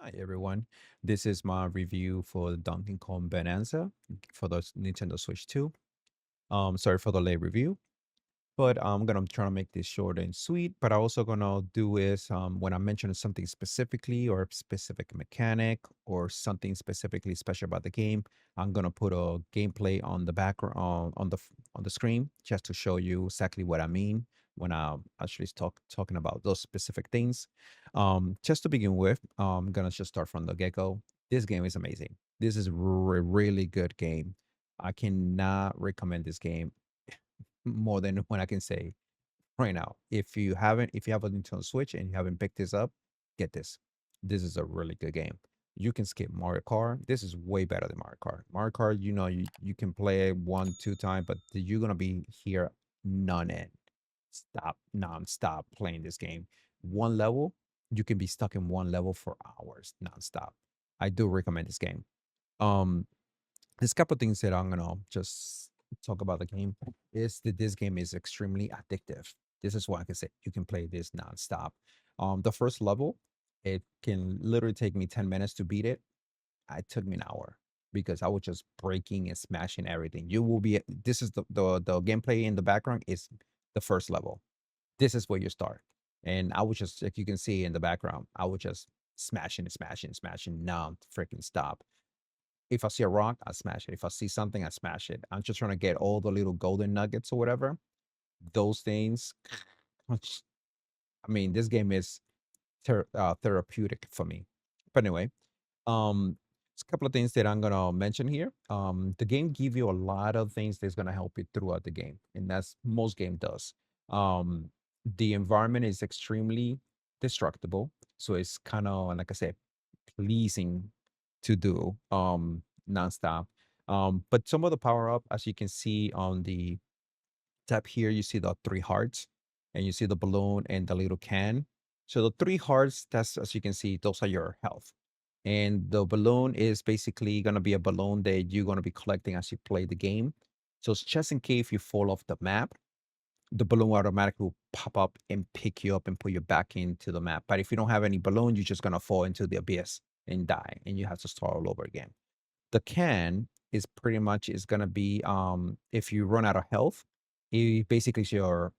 Hi everyone, this is my review for Donkey Kong Bananza for the Nintendo Switch 2. Sorry for the late review, but I'm gonna try to make this short and sweet. But I also gonna do is when I mention something specifically or a specific mechanic or something specifically special about the game, I'm gonna put a gameplay on the background on the screen just to show you exactly what I mean when I actually talking about those specific things. Just to begin with, I'm gonna just start from the get go. This game is amazing. This is really good game. I cannot recommend this game more than what I can say right now. If you have a Nintendo Switch and you haven't picked this up, get this. This is a really good game. You can skip Mario Kart. This is way better than Mario Kart. Mario Kart, you can play it one, two time, but you're gonna be here none end. Stop, non-stop playing this game. One level, you can be stuck in one level for hours non-stop. I do recommend this game. Um, there's a couple things that I'm gonna just talk about the game is that this game is extremely addictive. This is what I can say. You can play this nonstop. The first level, it can literally take me 10 minutes to beat it. It took me an hour because I was just breaking and smashing everything. You will be this is the gameplay in the background is the first level. This is where you start. And I was just like you can see in the background, I was just smashing and smashing, smashing, non freaking stop. If I see a rock, I smash it. If I see something, I smash it. I'm just trying to get all the little golden nuggets or whatever. Those things. which- I mean, this game is therapeutic for me. But anyway, it's a couple of things that I'm gonna mention here. The game give you a lot of things that's gonna help you throughout the game, and that's most game does. Um, the environment is extremely destructible, so it's kind of like I said, pleasing to do nonstop. But some of the power up, as you can see on the tab here, you see the three hearts and you see the balloon and the little can. So the three hearts, that's as you can see, those are your health. And the balloon is basically going to be a balloon that you're going to be collecting as you play the game. So it's just in case you fall off the map, the balloon automatically will pop up and pick you up and put you back into the map. But if you don't have any balloon, you're just gonna fall into the abyss and die, and you have to start all over again. The can is pretty much is gonna be if you run out of health, it basically is your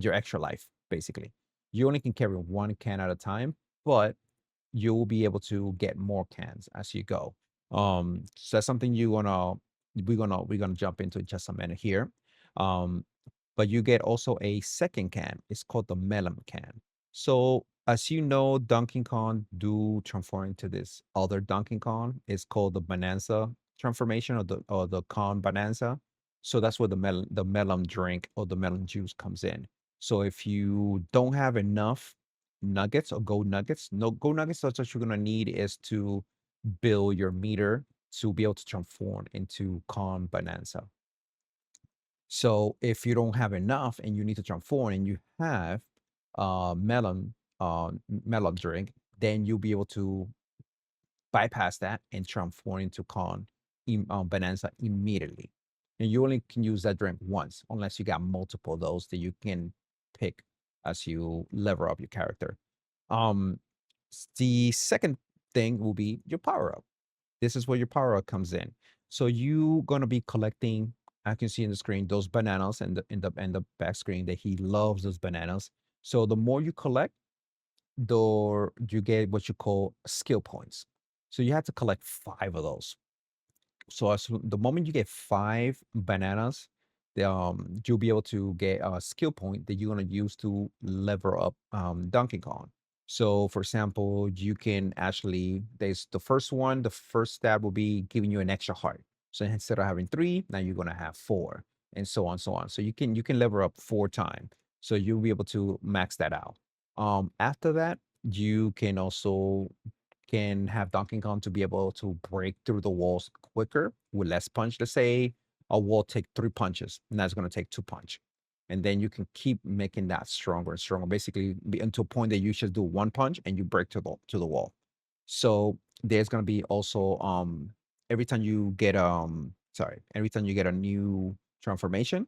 extra life. Basically, you only can carry one can at a time, but you'll be able to get more cans as you go. So that's something we're gonna jump into in just a minute here. Um, but you get also a second can. It's called the melon can. So as you know, Donkey Kong do transform into this other Donkey Kong. It's called the Bonanza transformation or the Kong Bananza. So that's where the melon drink or the melon juice comes in. So if you don't have enough nuggets or gold nuggets, no gold nuggets, that's what you're gonna need is to build your meter to be able to transform into Kong Bonanza. So if you don't have enough and you need to transform and you have melon drink, then you'll be able to bypass that and transform into bonanza immediately. And you only can use that drink once unless you got multiple of those that you can pick as you level up your character. Um, the second thing will be your power up. This is where your power up comes in. So you gonna be collecting. I can see in the screen those bananas and the back screen that he loves those bananas. So the more you collect, the you get what you call skill points. So you have to collect five of those. So the moment you get five bananas, you'll be able to get a skill point that you're gonna use to level up Donkey Kong. So, for example, you can actually there's the first one. The first stab will be giving you an extra heart. So instead of having three, now you're gonna have four, and so on, so on. So you can level up four times. So you'll be able to max that out. After that, you can also can have Donkey Kong to be able to break through the walls quicker with less punch. Let's say a wall take three punches, and that's going to take two punch. And then you can keep making that stronger and stronger, basically be until a point that you just do one punch and you break to the wall. So there's going to be also every time you get every time you get a new transformation,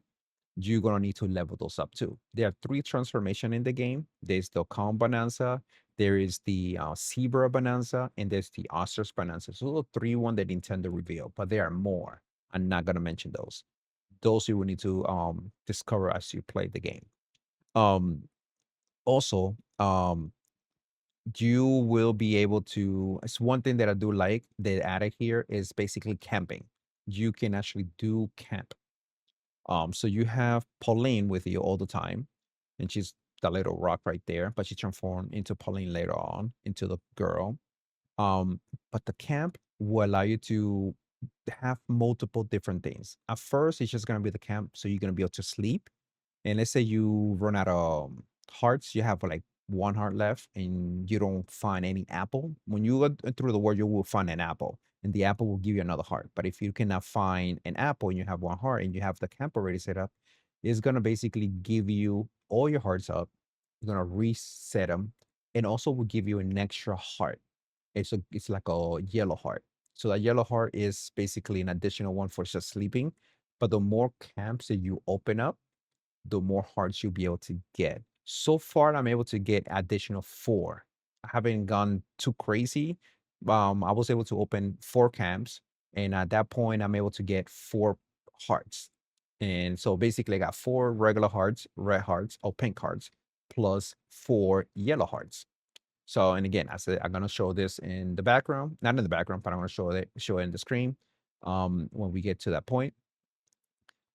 you're gonna need to level those up too. There are three transformation in the game. There's the Kong Bananza, there is the Zebra Bananza, and there's the Ostrich Bananza. So those are three one that Nintendo revealed, but there are more. I'm not gonna mention those. Those you will need to discover as you play the game. Um, Also, you will be able to. It's one thing that I do like they added here is basically camping. You can actually do camp. So you have Pauline with you all the time, and she's the little rock right there, but she transformed into Pauline later on into the girl. But the camp will allow you to have multiple different things. At first, it's just gonna be the camp, so you're gonna be able to sleep, and let's say you run out of hearts, you have like one heart left, and you don't find any apple. When you go through the world, you will find an apple, and the apple will give you another heart. But if you cannot find an apple and you have one heart and you have the camp already set up, it's gonna basically give you all your hearts up. It's gonna reset them, and also will give you an extra heart. It's like a yellow heart. So that yellow heart is basically an additional one for just sleeping. But the more camps that you open up, the more hearts you'll be able to get. So far, I'm able to get additional four. I haven't gone too crazy. I was able to open four camps, and at that point, I'm able to get four hearts. And so basically, I got four regular hearts, red hearts, or pink hearts, plus four yellow hearts. So, and again, I said I'm gonna show this in the background, not in the background, but I'm gonna show it in the screen when we get to that point.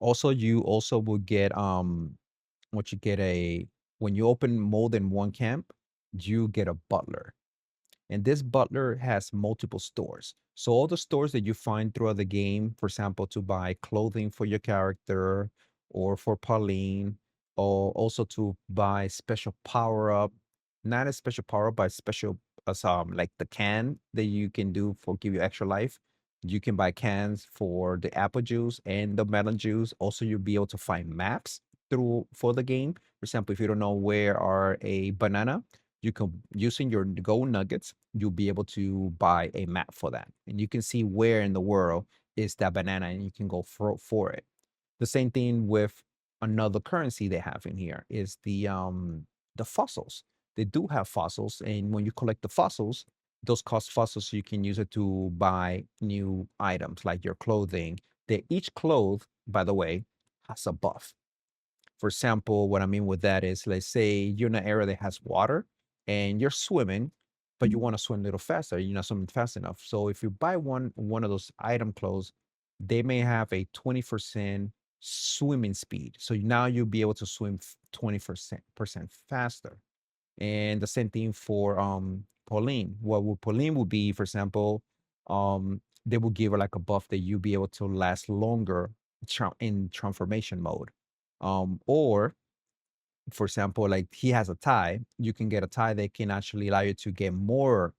Also, you also will get what you get a when you open more than one camp, you get a butler. And this butler has multiple stores. So all the stores that you find throughout the game, for example, to buy clothing for your character or for Pauline, or also to buy special power up, not a special power up, but special like the can that you can do for give you extra life. You can buy cans for the apple juice and the melon juice. Also, you'll be able to find maps through for the game. For example, if you don't know where are a banana, you can using your gold nuggets, you'll be able to buy a map for that, and you can see where in the world is that banana, and you can go for it. The same thing with another currency they have in here is the fossils. They do have fossils, and when you collect the fossils, those cost fossils, you can use it to buy new items like your clothing. They each cloth, by the way, has a buff. For example, what I mean with that is, let's say you're in an area that has water and you're swimming, but you want to swim a little faster. You're not swimming fast enough. So if you buy one of those item clothes, they may have a 20% swimming speed. So now you'll be able to swim 20% faster. And the same thing for Pauline. What would Pauline would be, for example, they will give her like a buff that you'll be able to last longer in transformation mode. Or for example, like he has a tie, you can get a tie that can actually allow you to get more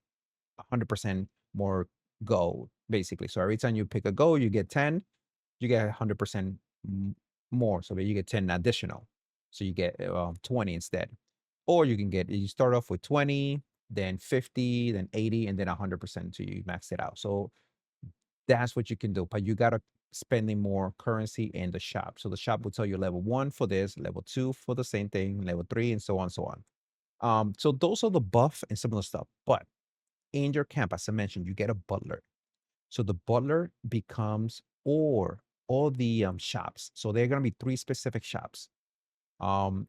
100% more gold, basically. So every time you pick a gold, you get 10, you get 100% more. So you get 10 additional. So you get 20 instead. Or you can get, you start off with 20, then 50, then 80, and then 100% until you max it out. So that's what you can do, but you gotta spending more currency in the shop. So the shop will tell you level one for this, level two for the same thing, level three, and so on, so on. So those are the buff and some of the stuff. But in your camp, as I mentioned, you get a butler. So the butler becomes or all the shops. So there are gonna be three specific shops.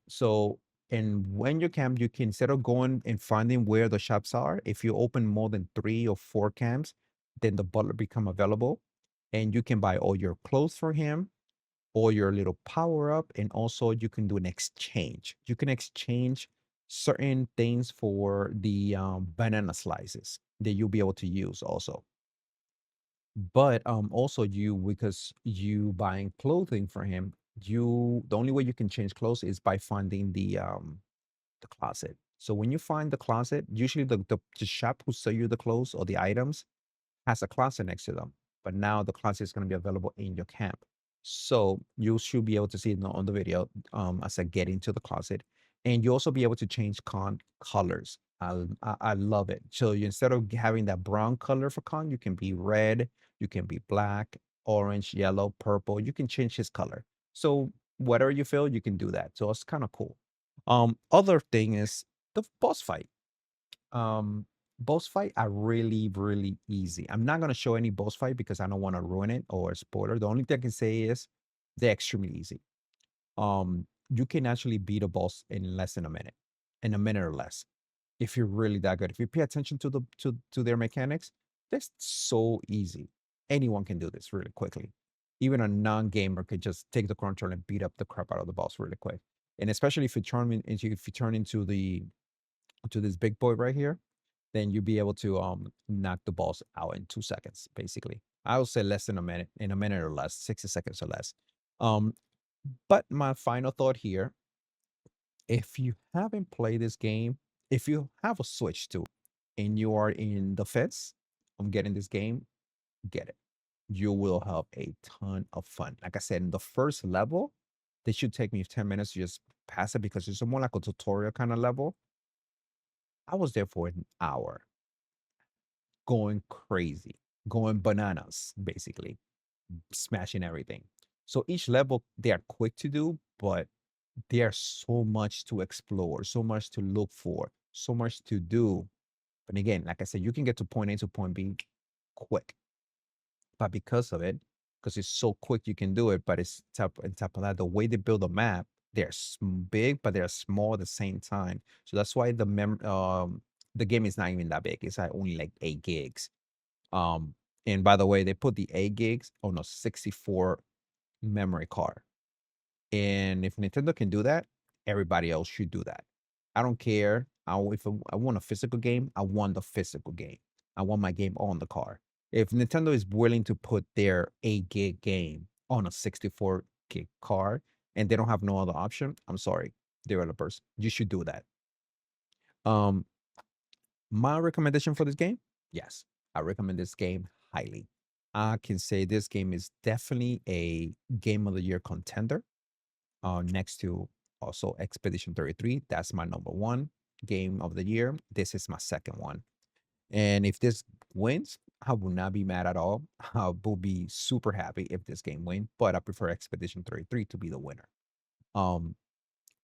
So and when you camp, you can instead of going and finding where the shops are, if you open more than three or four camps, then the butler become available, and you can buy all your clothes for him, all your little power up, and also you can do an exchange. You can exchange certain things for the banana slices that you'll be able to use also. But also you because you buying clothing for him, you the only way you can change clothes is by finding the closet. So when you find the closet, usually the shop who sell you the clothes or the items has a closet next to them. But now the closet is going to be available in your camp. So you should be able to see it on the video as I get into the closet. And you also be able to change colors. I love it. So you, instead of having that brown color for con, you can be red, you can be black, orange, yellow, purple. You can change his color. So whatever you feel, you can do that. So it's kind of cool. Other thing is the boss fight. Um, boss fight are really, really easy. I'm not gonna show any boss fight because I don't want to ruin it or spoiler. The only thing I can say is they're extremely easy. You can actually beat a boss in less than a minute, in a minute or less, if you're really that good. If you pay attention to to their mechanics, that's so easy. Anyone can do this really quickly. Even a non-gamer could just take the control and beat up the crap out of the boss really quick. And especially if you turn into the to this big boy right here, then you'll be able to knock the boss out in 2 seconds, basically. I would say less than a minute, in a minute or less, 60 seconds or less. Um, but my final thought here, if you haven't played this game, if you have a Switch too, and you are in the fence on getting this game, get it. You will have a ton of fun. Like I said, in the first level, this should take me 10 minutes to just pass it because it's more like a tutorial kind of level. I was there for an hour, going crazy, going bananas, basically, smashing everything. So each level, they are quick to do, but there's so much to explore, so much to look for, so much to do. But again, like I said, you can get to point A to point B quick. But because of it, because it's so quick, you can do it. But it's top on top of that, the way they build a map, they're big, but they're small at the same time. So that's why the game is not even that big. It's like only like 8 gigs. And by the way, they put the 8 gigs on a 64 memory card. And if Nintendo can do that, everybody else should do that. I don't care. If I want a physical game, I want the physical game. I want my game on the car. If Nintendo is willing to put their 8 gig game on a 64 gig card and they don't have no other option, I'm sorry, developers, you should do that. Um, my recommendation for this game, yes, I recommend this game highly. I can say this game is definitely a game of the year contender next to also Expedition 33. That's my number one game of the year. This is my second one. And if this wins, I will not be mad at all. I will be super happy if this game wins, but I prefer Expedition 33 to be the winner. Um,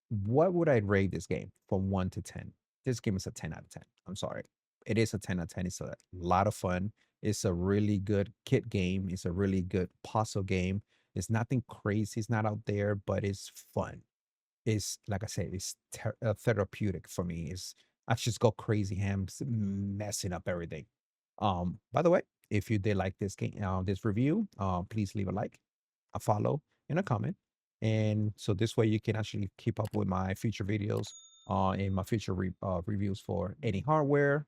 what would I rate this game from 1 to 10? This game is a 10 out of 10. I'm sorry. It is a 10 out of 10. It's a lot of fun. It's a really good kit game. It's a really good puzzle game. It's nothing crazy. It's not out there, but it's fun. It's like I said, it's therapeutic for me. It's I just go crazy ham messing up everything. By the way, if you did like this game, this review, please leave a like, a follow, and a comment. And so this way you can actually keep up with my future videos and my future reviews for any hardware,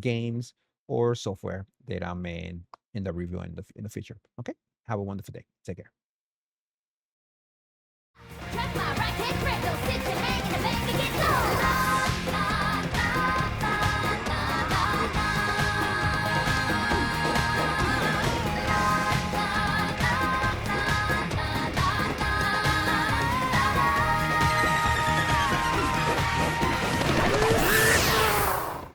games, or software that I'm in the review in the future. Okay. Have a wonderful day. Take care.